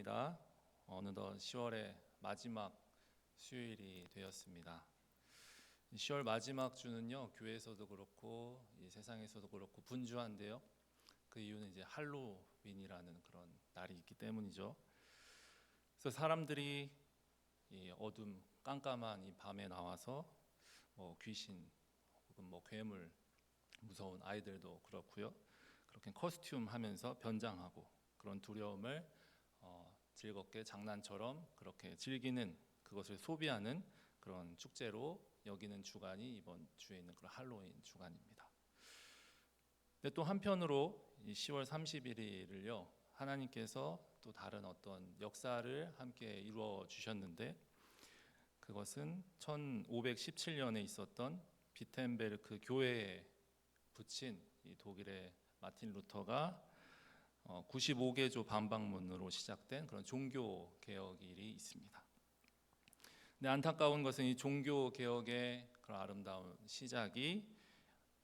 반갑습니다. 어느덧 10월의 마지막 수요일이 되었습니다. 10월 마지막 주는요, 교회에서도 그렇고 이 세상에서도 그렇고 분주한데요. 그 이유는 이제 할로윈이라는 그런 날이 있기 때문이죠. 그래서 사람들이 이 어둠 깜깜한 이 밤에 나와서 귀신 혹은 괴물 무서운 아이들도 그렇고요. 그렇게 커스튬 하면서 변장하고 그런 두려움을 즐겁게 장난처럼 그렇게 즐기는, 그것을 소비하는 그런 축제로 여기는 주간이 이번 주에 있는 그런 할로윈 주간입니다. 근데 또 한편으로 이 10월 31일을요, 하나님께서 또 다른 어떤 역사를 함께 이루어 주셨는데, 그것은 1517년에 있었던 비텐베르크 교회에 붙인 이 독일의 마틴 루터가 95개조 반박문으로 시작된 그런 종교 개혁일이 있습니다. 근데 안타까운 것은 이 종교 개혁의 그런 아름다운 시작이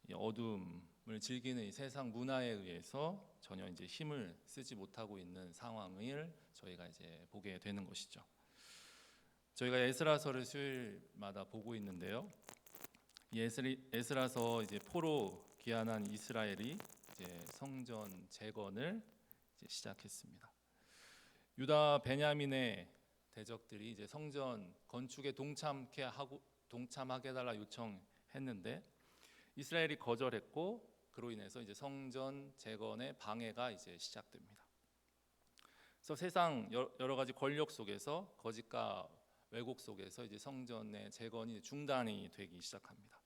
이 어둠을 즐기는 이 세상 문화에 의해서 전혀 이제 힘을 쓰지 못하고 있는 상황을 저희가 이제 보게 되는 것이죠. 저희가 에스라서를 수요일마다 보고 있는데요. 이 에스라서 이제 포로 귀환한 이스라엘이 이제 성전 재건을 이제 시작했습니다. 유다 베냐민의 대적들이 이제 성전 건축에 동참하게 해달라 요청했는데 이스라엘이 거절했고, 그로 인해서 이제 성전 재건의 방해가 이제 시작됩니다. 그래서 세상 여러 가지 권력 속에서, 거짓과 왜곡 속에서 이제 성전의 재건이 중단이 되기 시작합니다.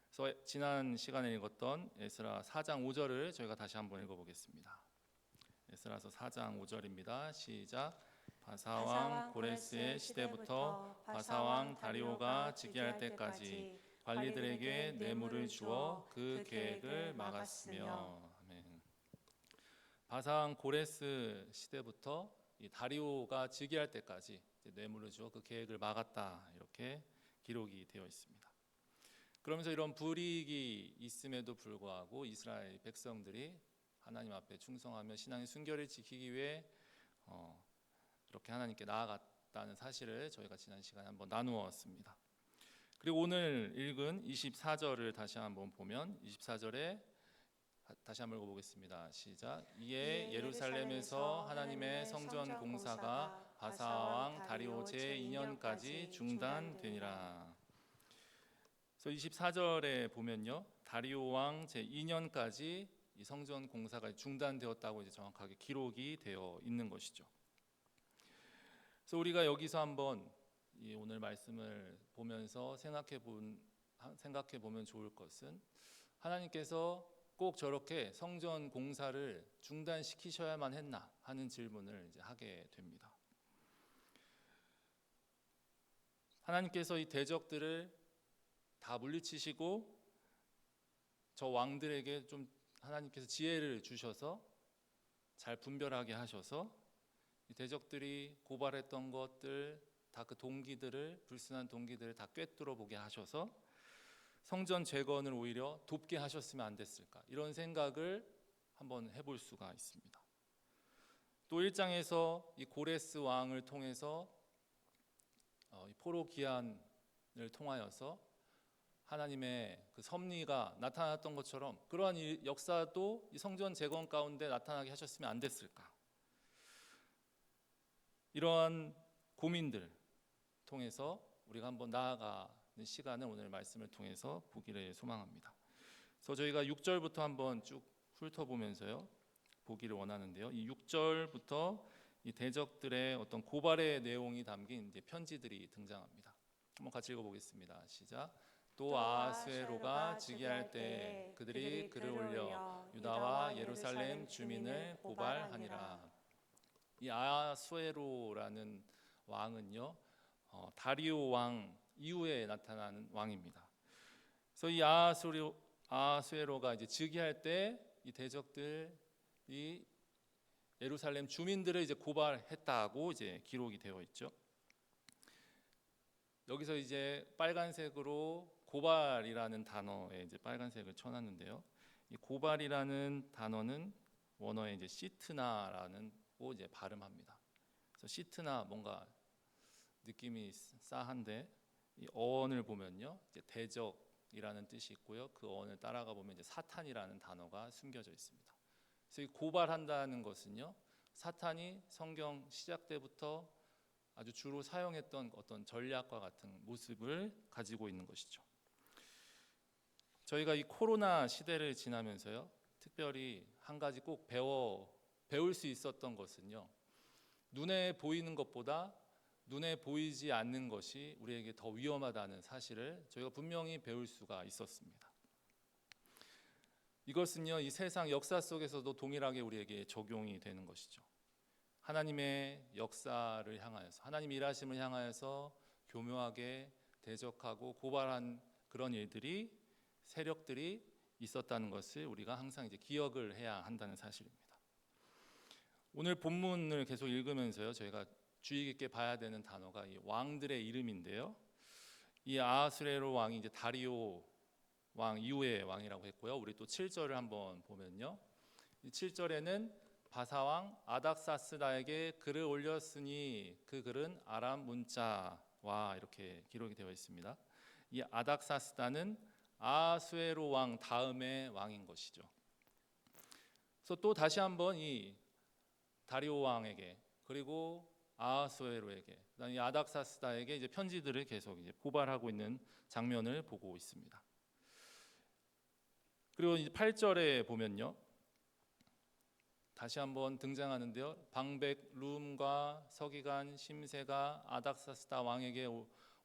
그래서 지난 시간에 읽었던 에스라 4장 5절을 저희가 다시 한번 읽어보겠습니다. 에스라서 4장 5절입니다. 시작. 바사왕 고레스의 시대부터 바사왕 다리오가 즉위할 때까지 관리들에게 뇌물을 주어 그 계획을 막았으며. 아멘. 바사왕 고레스 시대부터 이 다리오가 즉위할 때까지 뇌물을 주어 그 계획을 막았다, 이렇게 기록이 되어 있습니다. 그러면서 이런 불이익이 있음에도 불구하고 이스라엘 백성들이 하나님 앞에 충성하며 신앙의 순결을 지키기 위해 그렇게 하나님께 나아갔다는 사실을 저희가 지난 시간에 한번 나누었습니다. 그리고 오늘 읽은 24절을 다시 한번 보면, 24절에 다시 한번 읽어보겠습니다. 시작. 이에 예루살렘에서 하나님의 성전 공사가 바사왕 다리오 제2년까지 중단되니라. 그래서 24절에 보면요, 다리오 왕 제2년까지 이 성전 공사가 중단되었다고 이제 정확하게 기록이 되어 있는 것이죠. 그래서 우리가 여기서 한번 이 오늘 말씀을 보면서 생각해 보면 좋을 것은, 하나님께서 꼭 저렇게 성전 공사를 중단시키셔야만 했나 하는 질문을 이제 하게 됩니다. 하나님께서 이 대적들을 다 물리치시고 저 왕들에게 좀 하나님께서 지혜를 주셔서 잘 분별하게 하셔서 이 대적들이 고발했던 것들 다, 그 동기들을, 불순한 동기들을 다 꿰뚫어 보게 하셔서 성전 재건을 오히려 돕게 하셨으면 안 됐을까, 이런 생각을 한번 해볼 수가 있습니다. 또 1장에서 이 고레스 왕을 통해서 이 포로 귀환을 통하여서 하나님의 그 섭리가 나타났던 것처럼 그러한 이 역사도 이 성전 재건 가운데 나타나게 하셨으면 안 됐을까, 이러한 고민들 통해서 우리가 한번 나아가는 시간을 오늘 말씀을 통해서 보기를 소망합니다. 그래서 저희가 6절부터 한번 쭉 훑어보면서요 보기를 원하는데요. 이 6절부터 이 대적들의 어떤 고발의 내용이 담긴 이제 편지들이 등장합니다. 한번 같이 읽어보겠습니다. 시작. 또 아하수에로가 즉위할 때 그들이 글을 올려 유다와 예루살렘 주민을 고발하니라. 이 아하수에로라는 왕은요, 다리오 왕 이후에 나타나는 왕입니다. 그래서 이 아하수에로가 이제 즉위할 때 이 대적들이 예루살렘 주민들을 이제 고발했다고 이제 기록이 되어 있죠. 여기서 이제 빨간색으로 고발이라는 단어에 이제 빨간색을 쳐놨는데요. 이 고발이라는 단어는 원어에 이제 시트나라는 고 이제 발음합니다. 그래서 시트나 뭔가 느낌이 싸한데 이 어원을 보면요, 이제 대적이라는 뜻이 있고요. 그 어원을 따라가 보면 이제 사탄이라는 단어가 숨겨져 있습니다. 그래서 이 고발한다는 것은요, 사탄이 성경 시작 때부터 아주 주로 사용했던 어떤 전략과 같은 모습을 가지고 있는 것이죠. 저희가 이 코로나 시대를 지나면서요, 특별히 한 가지 꼭 배울 수 있었던 것은요, 눈에 보이는 것보다 눈에 보이지 않는 것이 우리에게 더 위험하다는 사실을 저희가 분명히 배울 수가 있었습니다. 이것은요, 이 세상 역사 속에서도 동일하게 우리에게 적용이 되는 것이죠. 하나님의 역사를 향하여서, 하나님 일하심을 향하여서 교묘하게 대적하고 고발한 그런 일들이, 세력들이 있었다는 것을 우리가 항상 이제 기억을 해야 한다는 사실입니다. 오늘 본문을 계속 읽으면서요, 저희가 주의 깊게 봐야 되는 단어가 이 왕들의 이름인데요. 이 아하수에로 왕이 이제 다리오 왕 이후의 왕이라고 했고요. 우리 또 7절을 한번 보면요, 이 7절에는 바사왕 아닥사스다에게 글을 올렸으니 그 글은 아람 문자와 이렇게 기록이 되어 있습니다. 이 아닥사스다는 아하수에로 왕 다음의 왕인 것이죠. 그래서 또 다시 한번 이 다리오 왕에게, 그리고 아하수에로에게, 그다음에 이 아닥사스다에게 이제 편지들을 계속 이제 고발하고 있는 장면을 보고 있습니다. 그리고 이제 8절에 보면요, 다시 한번 등장하는데요. 방백 룸과 서기관 심세가 아닥사스다 왕에게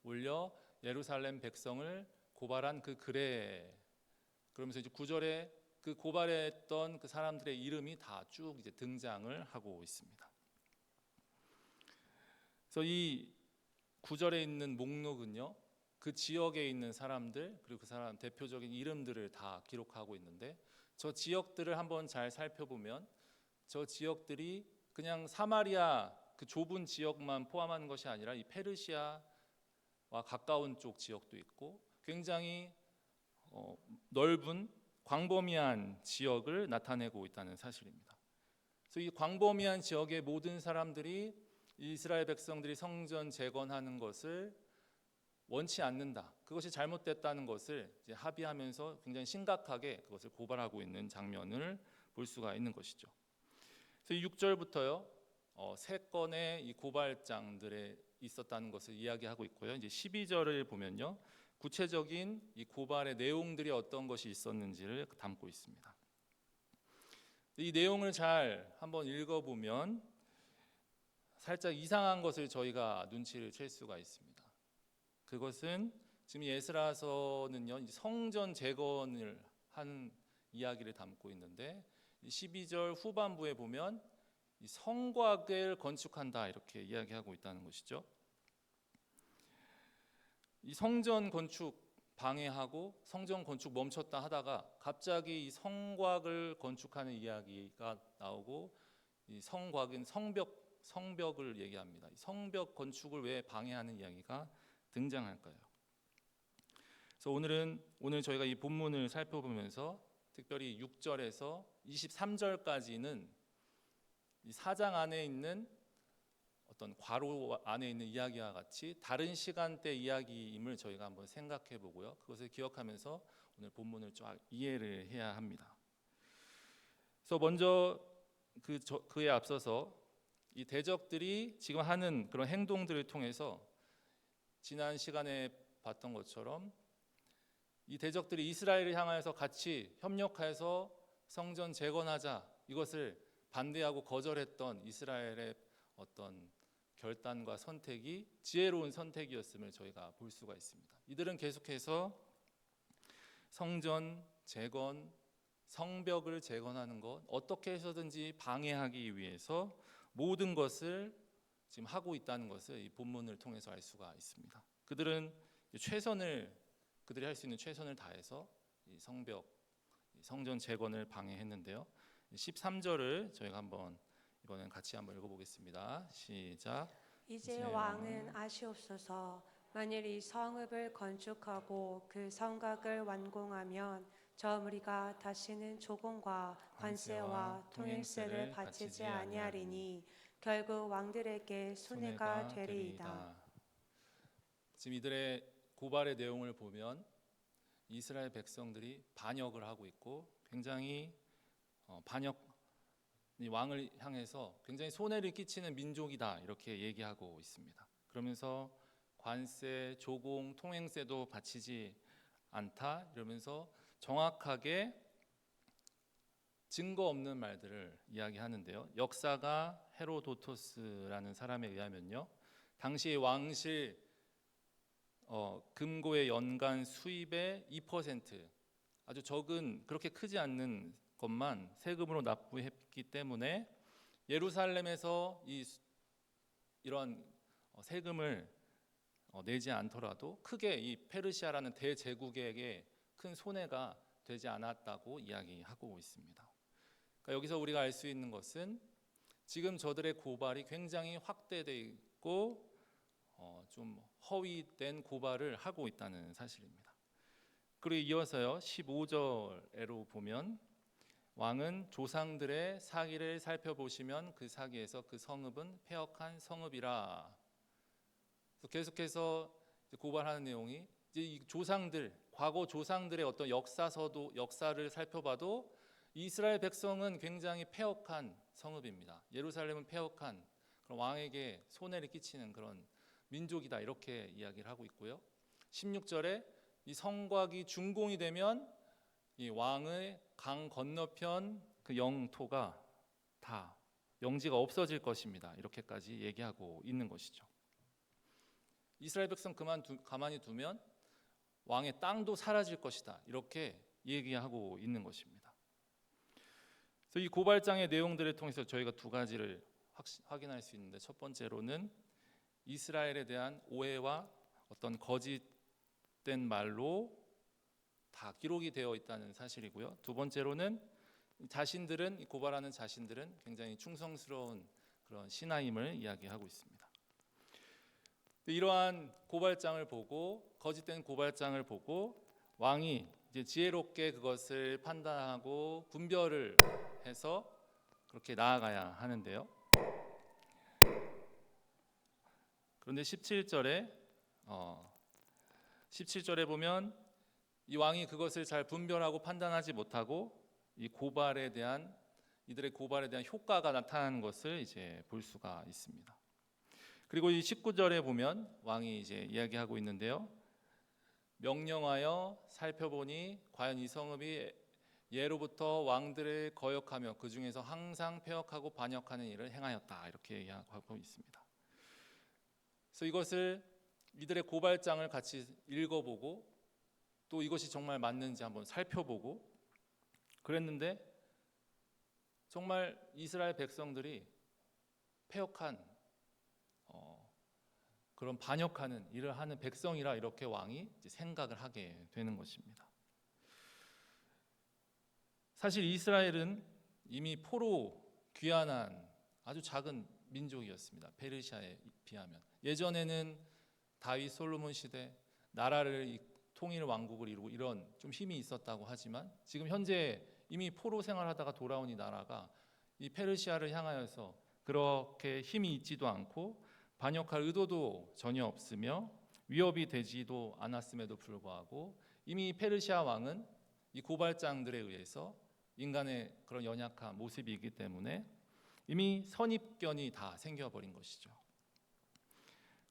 올려 예루살렘 백성을 고발한 그 글에, 그러면서 이제 9절에 그 고발했던 그 사람들의 이름이 다 쭉 이제 등장을 하고 있습니다. 그래서 이 9절에 있는 목록은요, 그 지역에 있는 사람들, 그리고 그 사람 대표적인 이름들을 다 기록하고 있는데, 저 지역들을 한번 잘 살펴보면 저 지역들이 그냥 사마리아 그 좁은 지역만 포함하는 것이 아니라 이 페르시아와 가까운 쪽 지역도 있고 굉장히 넓은 광범위한 지역을 나타내고 있다는 사실입니다. 그래서 이 광범위한 지역의 모든 사람들이 이스라엘 백성들이 성전 재건하는 것을 원치 않는다, 그것이 잘못됐다는 것을 이제 합의하면서 굉장히 심각하게 그것을 고발하고 있는 장면을 볼 수가 있는 것이죠. 그래서 6절부터요, 세 건의 이 고발장들에 있었다는 것을 이야기하고 있고요. 이제 12절을 보면요, 구체적인 이 고발의 내용들이 어떤 것이 있었는지를 담고 있습니다. 이 내용을 잘 한번 읽어보면 살짝 이상한 것을 저희가 눈치를 챌 수가 있습니다. 그것은 지금 에스라서는요, 성전 재건을 한 이야기를 담고 있는데 12절 후반부에 보면 이 성곽을 건축한다 이렇게 이야기하고 있다는 것이죠. 이 성전 건축 방해하고 성전 건축 멈췄다 하다가 갑자기 이 성곽을 건축하는 이야기가 나오고, 이 성곽은 성벽을 얘기합니다. 성벽 건축을 왜 방해하는 이야기가 등장할까요? 그래서 오늘 저희가 이 본문을 살펴보면서 특별히 6절에서 23절까지는 이 4장 안에 있는 어떤 괄호 안에 있는 이야기와 같이 다른 시간대 이야기임을 저희가 한번 생각해 보고요, 그것을 기억하면서 오늘 본문을 쫙 이해를 해야 합니다. 그래서 먼저 그에 앞서서 이 대적들이 지금 하는 그런 행동들을 통해서 지난 시간에 봤던 것처럼 이 대적들이 이스라엘을 향하여서 같이 협력해서 성전 재건하자, 이것을 반대하고 거절했던 이스라엘의 어떤 결단과 선택이 지혜로운 선택이었음을 저희가 볼 수가 있습니다. 이들은 계속해서 성전 재건, 성벽을 재건하는 것 어떻게 해서든지 방해하기 위해서 모든 것을 지금 하고 있다는 것을 이 본문을 통해서 알 수가 있습니다. 그들은 그들이 할 수 있는 최선을 다해서 이 성전 재건을 방해했는데요. 13절을 저희가 한번 이번엔 같이 한번 읽어보겠습니다. 시작. 이제 왕은 아시옵소서. 만일 이 성읍을 건축하고 그 성곽을 완공하면 저 무리가 다시는 조공과 관세와 통행세를 바치지 아니하리니 결국 왕들에게 손해가 되리이다. 지금 이들의 고발의 내용을 보면 이스라엘 백성들이 반역을 하고 있고 굉장히 이 왕을 향해서 굉장히 손해를 끼치는 민족이다 이렇게 얘기하고 있습니다. 그러면서 관세, 조공, 통행세도 바치지 않다 이러면서 정확하게 증거 없는 말들을 이야기하는데요. 역사가 헤로도토스라는 사람에 의하면요, 당시 왕실 금고의 연간 수입의 2%, 아주 적은 그렇게 크지 않는 것만 세금으로 납부했기 때문에 예루살렘에서 이런 세금을 내지 않더라도 크게 이 페르시아라는 대제국에게 큰 손해가 되지 않았다고 이야기하고 있습니다. 그러니까 여기서 우리가 알 수 있는 것은 지금 저들의 고발이 굉장히 확대되어 있고 좀 허위된 고발을 하고 있다는 사실입니다. 그리고 이어서요 15절에로 보면 왕은 조상들의 사기를 살펴보시면 그 사기에서 그 성읍은 패역한 성읍이라. 계속해서 고발하는 내용이 이제 이 과거 조상들의 어떤 역사를 살펴봐도 이스라엘 백성은 굉장히 패역한 성읍입니다. 예루살렘은 패역한 그런 왕에게 손해를 끼치는 그런 민족이다 이렇게 이야기를 하고 있고요. 16절에 이 성곽이 준공이 되면 이 왕의 강 건너편 그 영토가 다 영지가 없어질 것입니다. 이렇게까지 얘기하고 있는 것이죠. 이스라엘 백성 가만히 두면 왕의 땅도 사라질 것이다 이렇게 얘기하고 있는 것입니다. 그래서 이 고발장의 내용들을 통해서 저희가 두 가지를 확인할 수 있는데, 첫 번째로는 이스라엘에 대한 오해와 어떤 거짓된 말로 다 기록이 되어 있다는 사실이고요. 두 번째로는 고발하는 자신들은 굉장히 충성스러운 그런 신하임을 이야기하고 있습니다. 이러한 고발장을 보고, 거짓된 고발장을 보고 왕이 이제 지혜롭게 그것을 판단하고 분별을 해서 그렇게 나아가야 하는데요. 그런데 17절에 보면 이 왕이 그것을 잘 분별하고 판단하지 못하고 이들의 고발에 대한 효과가 나타나는 것을 이제 볼 수가 있습니다. 그리고 이 19절에 보면 왕이 이제 이야기하고 있는데요. 명령하여 살펴보니 과연 이 성읍이 예로부터 왕들을 거역하며 그 중에서 항상 패역하고 반역하는 일을 행하였다 이렇게 이야기하고 있습니다. 그래서 이것을 이들의 고발장을 같이 읽어보고 또 이것이 정말 맞는지 한번 살펴보고 그랬는데 정말 이스라엘 백성들이 패역한 그런 반역하는 일을 하는 백성이라 이렇게 왕이 이제 생각을 하게 되는 것입니다. 사실 이스라엘은 이미 포로 귀환한 아주 작은 민족이었습니다. 페르시아에 비하면. 예전에는 다윗 솔로몬 시대 나라를 통일 왕국을 이루고 이런 좀 힘이 있었다고 하지만 지금 현재 이미 포로 생활하다가 돌아온 이 나라가 이 페르시아를 향하여서 그렇게 힘이 있지도 않고 반역할 의도도 전혀 없으며 위협이 되지도 않았음에도 불구하고 이미 페르시아 왕은 이 고발장들에 의해서 인간의 그런 연약한 모습이기 때문에 이미 선입견이 다 생겨버린 것이죠.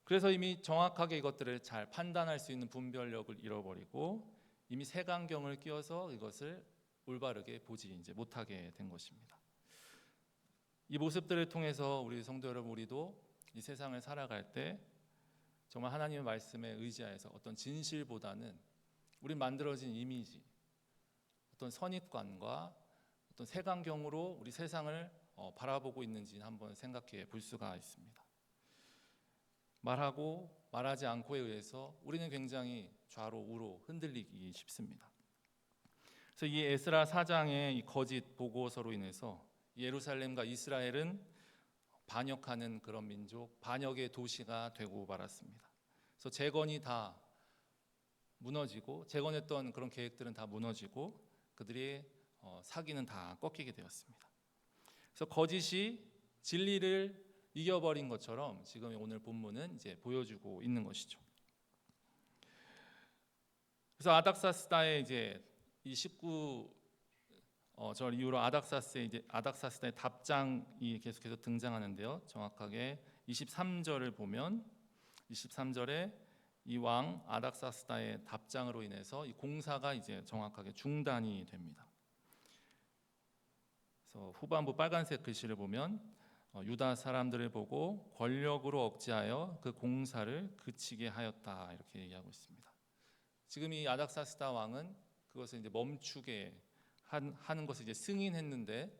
그래서 이미 정확하게 이것들을 잘 판단할 수 있는 분별력을 잃어버리고 이미 색안경을 끼워서 이것을 올바르게 보지 이제 못하게 된 것입니다. 이 모습들을 통해서 우리 성도 여러분, 우리도 이 세상을 살아갈 때 정말 하나님의 말씀에 의지하여서 어떤 진실보다는 우리 만들어진 이미지, 어떤 선입관과 어떤 색안경으로 우리 세상을 바라보고 있는지 한번 생각해 볼 수가 있습니다. 말하고 말하지 않고에 의해서 우리는 굉장히 좌로 우로 흔들리기 쉽습니다. 그래서 이 에스라 4장의 이 거짓 보고서로 인해서 예루살렘과 이스라엘은 반역하는 그런 민족, 반역의 도시가 되고 말았습니다. 그래서 재건이 다 무너지고 재건했던 그런 계획들은 다 무너지고 그들이 사기는 다 꺾이게 되었습니다. 그래서 거짓이 진리를 이겨버린 것처럼 지금 오늘 본문은 이제 보여주고 있는 것이죠. 그래서 아닥사스다의 이제 이 19절 이후로 아닥사스다의 답장이 계속해서 등장하는데요. 정확하게 23절을 보면 23절에 이 왕 아닥사스다의 답장으로 인해서 이 공사가 이제 정확하게 중단이 됩니다. 그래서 후반부 빨간색 글씨를 보면 유다 사람들을 보고 권력으로 억제하여 그 공사를 그치게 하였다 이렇게 얘기하고 있습니다. 지금 이 아닥사스다 왕은 그것을 이제 멈추게 하는 것을 이제 승인했는데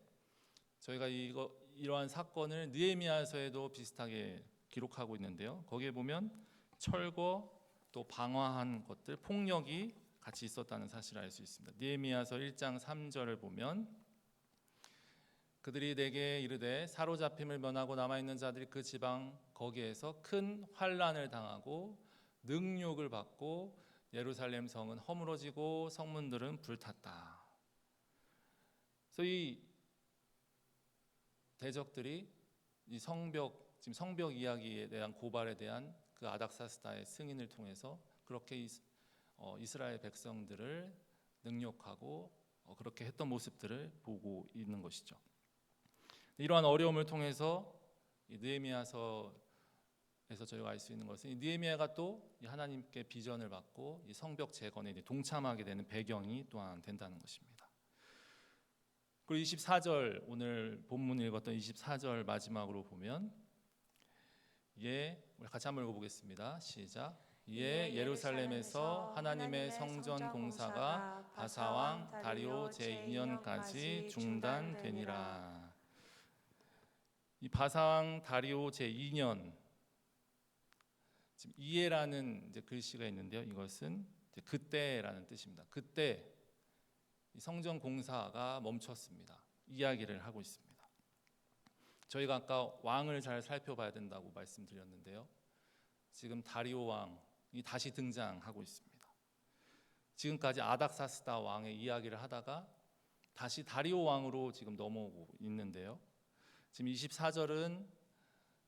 저희가 이러한 사건을 느헤미야서에도 비슷하게 기록하고 있는데요. 거기에 보면 철거 또 방화한 것들 폭력이 같이 있었다는 사실을 알 수 있습니다. 느헤미야서 1장 3절을 보면 그들이 내게 이르되 사로잡힘을 면하고 남아있는 자들이 그 지방 거기에서 큰 환난을 당하고 능욕을 받고 예루살렘 성은 허물어지고 성문들은 불탔다. 그래서 이 대적들이 이 지금 성벽 이야기에 대한 고발에 대한 그 아닥사스다의 승인을 통해서 그렇게 이스라엘 백성들을 능욕하고 그렇게 했던 모습들을 보고 있는 것이죠. 이러한 어려움을 통해서 이 느헤미야서에서 저희가 알 수 있는 것은 이 느헤미야가 또 하나님께 비전을 받고 이 성벽 재건에 동참하게 되는 배경이 또한 된다는 것입니다. 그리고 24절 오늘 본문 읽었던 24절 마지막으로 보면 우리 같이 한번 읽어보겠습니다. 시작. 예루살렘에서 하나님의 성전 공사가 바사왕 다리오 제2년까지 중단되니라. 이 바사왕 다리오 제2년 지금 이해라는 이제 글씨가 있는데요. 이것은 이제 그때라는 뜻입니다. 그때 이 성전 공사가 멈췄습니다. 이야기를 하고 있습니다. 저희가 아까 왕을 잘 살펴봐야 된다고 말씀드렸는데요. 지금 다리오 왕이 다시 등장하고 있습니다. 지금까지 아닥사스다 왕의 이야기를 하다가 다시 다리오 왕으로 지금 넘어오고 있는데요. 지금 24절은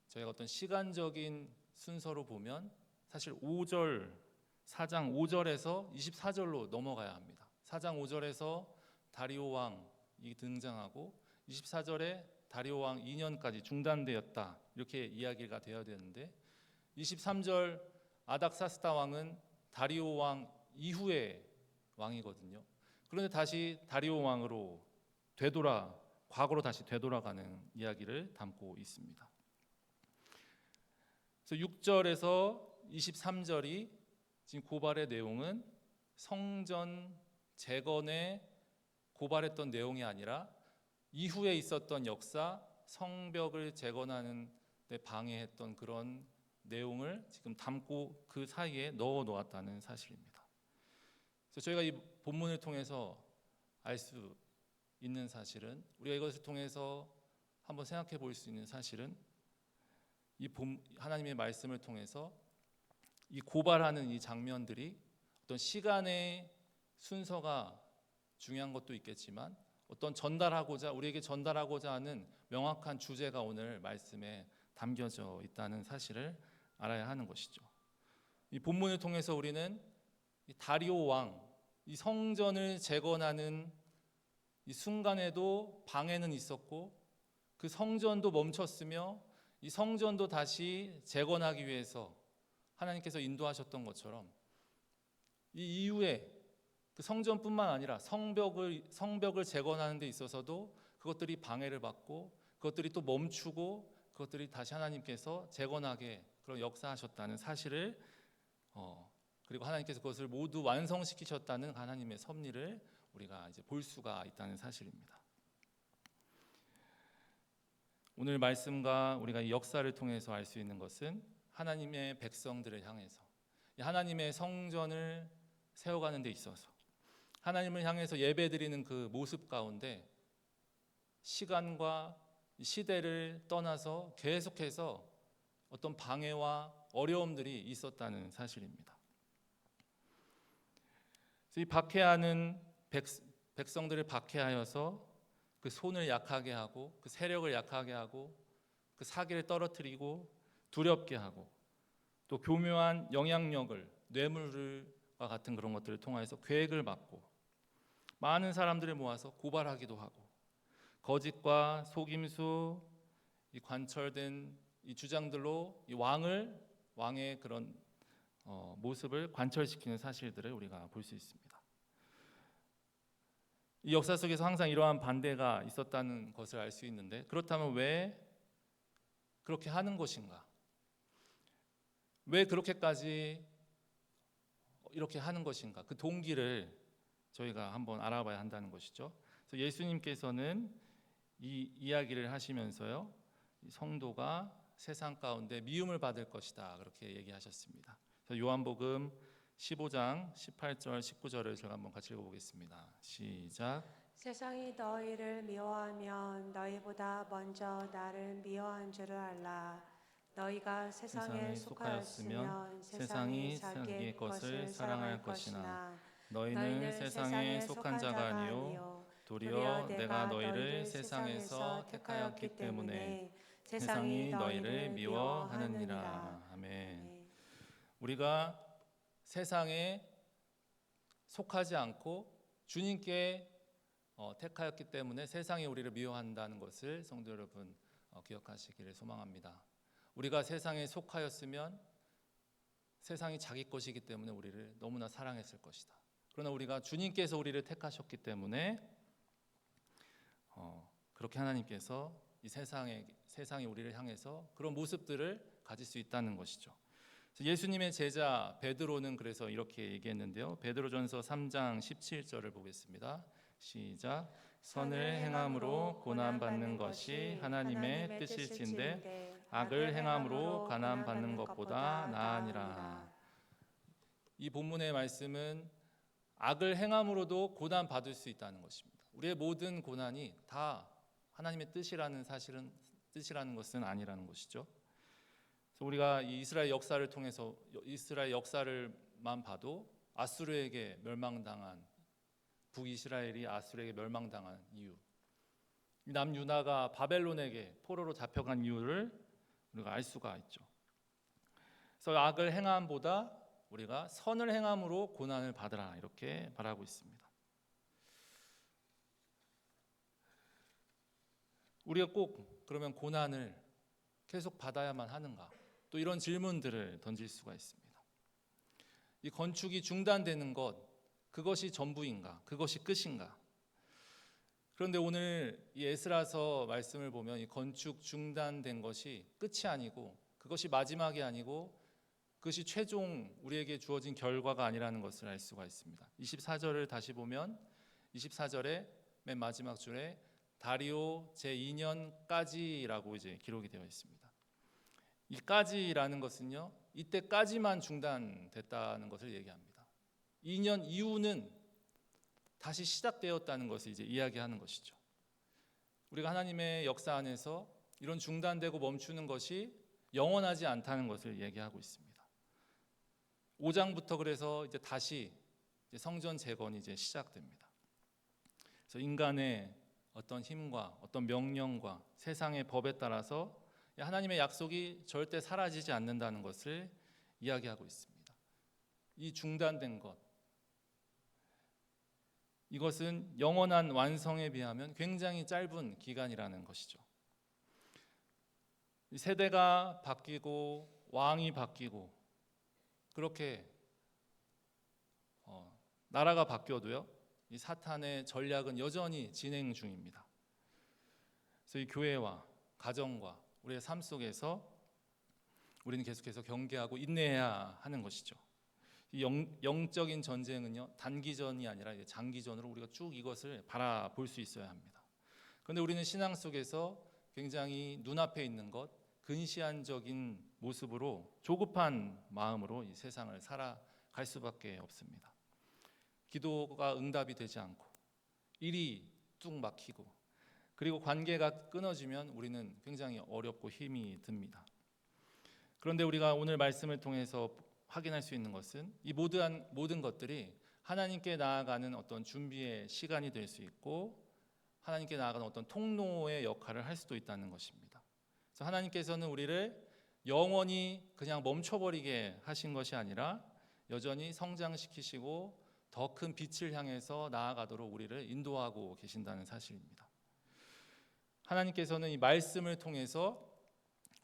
저희가 어떤 시간적인 순서로 보면 사실 4장 5절에서 24절로 넘어가야 합니다. 4장 5절에서 다리오 왕이 등장하고 24절에 다리오 왕 2년까지 중단되었다 이렇게 이야기가 되어야 되는데 23절 아닥사스다 왕은 다리오 왕 이후의 왕이거든요. 그런데 다시 다리오 왕으로 과거로 다시 되돌아가는 이야기를 담고 있습니다. 그래서 6절에서 23절이 지금 고발의 내용은 성전 재건에 고발했던 내용이 아니라 이후에 있었던 역사, 성벽을 재건하는 데 방해했던 그런 내용을 지금 담고 그 사이에 넣어 놓았다는 사실입니다. 그래서 저희가 이 본문을 통해서 알 수 있는 사실은 우리가 이것을 통해서 한번 생각해 볼 수 있는 사실은 하나님의 말씀을 통해서 이 고발하는 이 장면들이 어떤 시간의 순서가 중요한 것도 있겠지만 어떤 우리에게 전달하고자 하는 명확한 주제가 오늘 말씀에 담겨져 있다는 사실을 알아야 하는 것이죠. 이 본문을 통해서 우리는 이 다리오 왕, 이 성전을 재건하는 이 순간에도 방해는 있었고 그 성전도 멈췄으며 이 성전도 다시 재건하기 위해서 하나님께서 인도하셨던 것처럼 이 이후에 그 성전뿐만 아니라 성벽을 재건하는 데 있어서도 그것들이 방해를 받고 그것들이 또 멈추고 그것들이 다시 하나님께서 재건하게 그런 역사하셨다는 사실을 그리고 하나님께서 그것을 모두 완성시키셨다는 하나님의 섭리를 우리가 이제 볼 수가 있다는 사실입니다. 오늘 말씀과 우리가 이 역사를 통해서 알 수 있는 것은 하나님의 백성들을 향해서 하나님의 성전을 세워가는 데 있어서 하나님을 향해서 예배드리는 그 모습 가운데 시간과 시대를 떠나서 계속해서 어떤 방해와 어려움들이 있었다는 사실입니다. 이 박해하는 백성들을 박해하여서 그 손을 약하게 하고 그 세력을 약하게 하고 그 사기를 떨어뜨리고 두렵게 하고 또 교묘한 영향력을 뇌물과 같은 그런 것들을 통해서 계획을 맡고 많은 사람들을 모아서 고발하기도 하고 거짓과 속임수, 이 관철된 이 주장들로 이 왕의 그런 모습을 관철시키는 사실들을 우리가 볼 수 있습니다. 이 역사 속에서 항상 이러한 반대가 있었다는 것을 알 수 있는데 그렇다면 왜 그렇게 하는 것인가? 왜 그렇게까지 이렇게 하는 것인가? 그 동기를 저희가 한번 알아봐야 한다는 것이죠. 그래서 예수님께서는 이 이야기를 하시면서요, 이 성도가 세상 가운데 미움을 받을 것이다 그렇게 얘기하셨습니다. 그래서 요한복음 15장 18절 19절을 제가 한번 같이 읽어보겠습니다. 시작. 세상이 너희를 미워하면 너희보다 먼저 나를 미워한 줄을 알라. 너희가 세상에 속하였으면 세상이 자기의 것을 사랑할 것이나 너희는 세상에 속한 자가 아니요 도리어 내가 너희를 세상에서 택하였기 때문에 세상이 너희를 미워하느니라. 아멘. 우리가 세상에 속하지 않고 주님께 택하였기 때문에 세상이 우리를 미워한다는 것을 성도 여러분 기억하시기를 소망합니다. 우리가 세상에 속하였으면 세상이 자기 것이기 때문에 우리를 너무나 사랑했을 것이다. 그러나 우리가 주님께서 우리를 택하셨기 때문에 그렇게 하나님께서 이 세상이 우리를 향해서 그런 모습들을 가질 수 있다는 것이죠. 예수님의 제자 베드로는 그래서 이렇게 얘기했는데요. 베드로전서 3장 17절을 보겠습니다. 시작. 선을 행함으로 고난 받는 것이 하나님의 뜻일진데 악을 행함으로 가난 받는 것보다 나으니라. 이 본문의 말씀은 악을 행함으로도 고난 받을 수 있다는 것입니다. 우리의 모든 고난이 다 하나님의 뜻이라는 것은 아니라는 것이죠. 그래서 우리가 이 이스라엘 역사를 통해서 이스라엘 역사를만 봐도 아수르에게 멸망당한 북이스라엘이 아수르에게 멸망당한 이유, 남유다가 바벨론에게 포로로 잡혀간 이유를 우리가 알 수가 있죠. 그래서 악을 행함보다 우리가 선을 행함으로 고난을 받으라 이렇게 말하고 있습니다. 우리가 꼭 그러면 고난을 계속 받아야만 하는가? 또 이런 질문들을 던질 수가 있습니다. 이 건축이 중단되는 것, 그것이 전부인가? 그것이 끝인가? 그런데 오늘 이 에스라서 말씀을 보면 이 건축 중단된 것이 끝이 아니고 그것이 마지막이 아니고 그것이 최종 우리에게 주어진 결과가 아니라는 것을 알 수가 있습니다. 24절을 다시 보면 24절에 맨 마지막 줄에 다리오 제2년까지라고 이제 기록이 되어 있습니다. 이까지라는 것은요, 이때까지만 중단됐다는 것을 얘기합니다. 2년 이후는 다시 시작되었다는 것을 이제 이야기하는 것이죠. 우리가 하나님의 역사 안에서 이런 중단되고 멈추는 것이 영원하지 않다는 것을 얘기하고 있습니다. 5장부터 그래서 이제 다시 성전 재건이 이제 시작됩니다. 그래서 인간의 어떤 힘과 어떤 명령과 세상의 법에 따라서 하나님의 약속이 절대 사라지지 않는다는 것을 이야기하고 있습니다. 이 중단된 것, 이것은 영원한 완성에 비하면 굉장히 짧은 기간이라는 것이죠. 세대가 바뀌고 왕이 바뀌고 그렇게 나라가 바뀌어도요, 이 사탄의 전략은 여전히 진행 중입니다. 그래서 이 교회와 가정과 우리의 삶 속에서 우리는 계속해서 경계하고 인내해야 하는 것이죠. 이 영적인 전쟁은요, 단기전이 아니라 장기전으로 우리가 쭉 이것을 바라볼 수 있어야 합니다. 그런데 우리는 신앙 속에서 굉장히 눈앞에 있는 것, 근시안적인 모습으로 조급한 마음으로 이 세상을 살아갈 수밖에 없습니다. 기도가 응답이 되지 않고 일이 뚝 막히고 그리고 관계가 끊어지면 우리는 굉장히 어렵고 힘이 듭니다. 그런데 우리가 오늘 말씀을 통해서 확인할 수 있는 것은 이 모든 것들이 하나님께 나아가는 어떤 준비의 시간이 될 수 있고 하나님께 나아가는 어떤 통로의 역할을 할 수도 있다는 것입니다. 그래서 하나님께서는 우리를 영원히 그냥 멈춰버리게 하신 것이 아니라 여전히 성장시키시고 더 큰 빛을 향해서 나아가도록 우리를 인도하고 계신다는 사실입니다. 하나님께서는 이 말씀을 통해서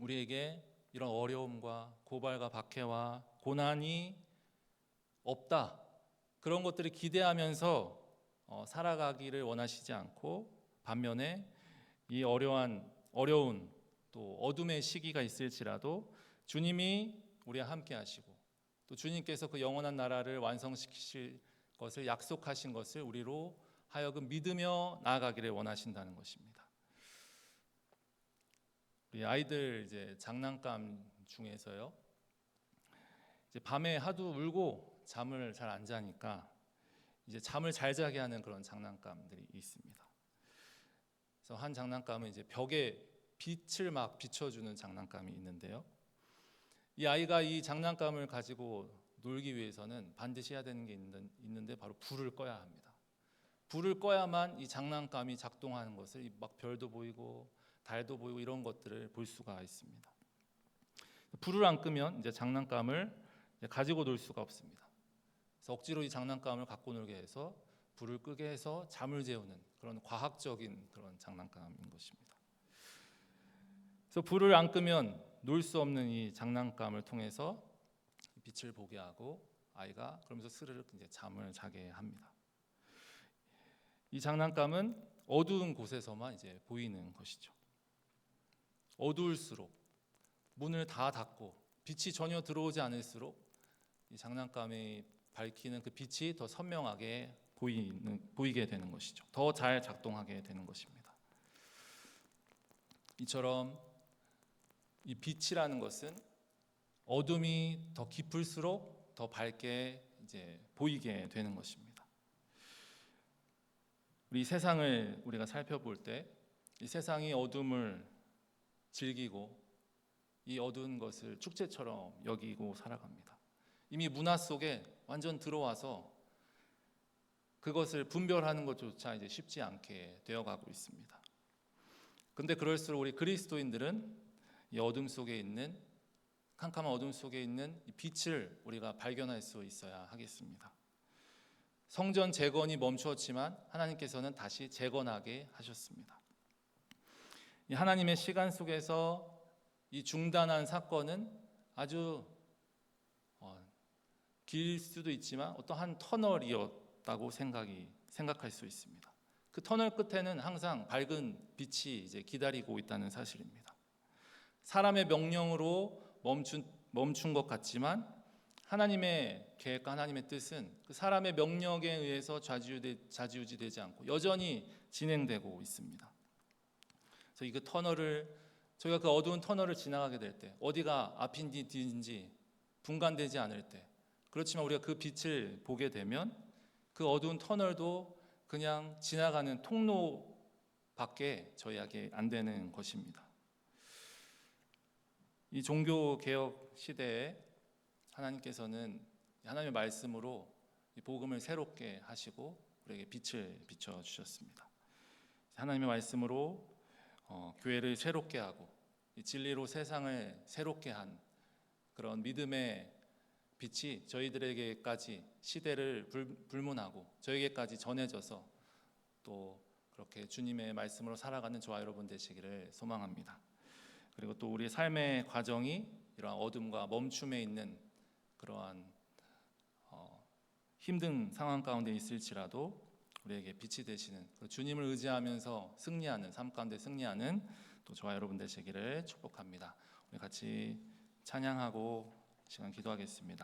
우리에게 이런 어려움과 고발과 박해와 고난이 없다, 그런 것들을 기대하면서 살아가기를 원하시지 않고, 반면에 이 어려운 또 어둠의 시기가 있을지라도 주님이 우리와 함께 하시고, 또 주님께서 그 영원한 나라를 완성시키실 것을 약속하신 것을 우리로 하여금 믿으며 나아가기를 원하신다는 것입니다. 우리 아이들 이제 장난감 중에서요, 이제 밤에 하도 울고 잠을 잘 안 자니까 이제 잠을 잘 자게 하는 그런 장난감들이 있습니다. 그래서 한 장난감은 이제 벽에 빛을 막 비춰주는 장난감이 있는데요. 이 아이가 이 장난감을 가지고 놀기 위해서는 반드시 해야 되는 게 있는데 바로 불을 꺼야 합니다. 불을 꺼야만 이 장난감이 작동하는 것을, 막 별도 보이고 달도 보이고 이런 것들을 볼 수가 있습니다. 불을 안 끄면 이제 장난감을 가지고 놀 수가 없습니다. 그래서 억지로 이 장난감을 갖고 놀게 해서 불을 끄게 해서 잠을 재우는 그런 과학적인 그런 장난감인 것입니다. 그래서 불을 안 끄면 놀 수 없는 이 장난감을 통해서 빛을 보게 하고 아이가 그러면서 스르륵 이제 잠을 자게 합니다. 이 장난감은 어두운 곳에서만 이제 보이는 것이죠. 어두울수록, 문을 다 닫고 빛이 전혀 들어오지 않을수록 이 장난감이 밝히는 그 빛이 더 선명하게 보이게 되는 것이죠. 더 잘 작동하게 되는 것입니다. 이처럼 이 빛이라는 것은 어둠이 더 깊을수록 더 밝게 이제 보이게 되는 것입니다. 우리 세상을 우리가 살펴볼 때 이 세상이 어둠을 즐기고 이 어두운 것을 축제처럼 여기고 살아갑니다. 이미 문화 속에 완전 들어와서 그것을 분별하는 것조차 이제 쉽지 않게 되어가고 있습니다. 근데 그럴수록 우리 그리스도인들은 이 어둠 속에 있는, 캄캄한 어둠 속에 있는 이 빛을 우리가 발견할 수 있어야 하겠습니다. 성전 재건이 멈추었지만 하나님께서는 다시 재건하게 하셨습니다. 이 하나님의 시간 속에서 이 중단한 사건은 아주 길 수도 있지만 어떠한 터널이었다고 생각할 수 있습니다. 그 터널 끝에는 항상 밝은 빛이 이제 기다리고 있다는 사실입니다. 사람의 명령으로 멈춘 것 같지만 하나님의 계획과 하나님의 뜻은 그 사람의 명령에 의해서 좌지우지되지 않고 여전히 진행되고 있습니다. 그래서 이 터널을, 저희가 그 어두운 터널을 지나가게 될 때 어디가 앞인지 뒤인지 분간되지 않을 때, 그렇지만 우리가 그 빛을 보게 되면 그 어두운 터널도 그냥 지나가는 통로밖에 저희에게 안 되는 것입니다. 이 종교개혁 시대에 하나님께서는 하나님의 말씀으로 이 복음을 새롭게 하시고 우리에게 빛을 비춰주셨습니다. 하나님의 말씀으로 교회를 새롭게 하고 이 진리로 세상을 새롭게 한 그런 믿음의 빛이 저희들에게까지 시대를 불문하고 저에게까지 전해져서 또 그렇게 주님의 말씀으로 살아가는 저와 여러분 되시기를 소망합니다. 그리고 또 우리의 삶의 과정이 이러한 어둠과 멈춤에 있는 그러한 힘든 상황 가운데 있을지라도 우리에게 빛이 되시는 주님을 의지하면서 승리하는 삶 가운데 승리하는 또 저와 여러분 되시기를 축복합니다. 우리 같이 찬양하고 시간 기도하겠습니다.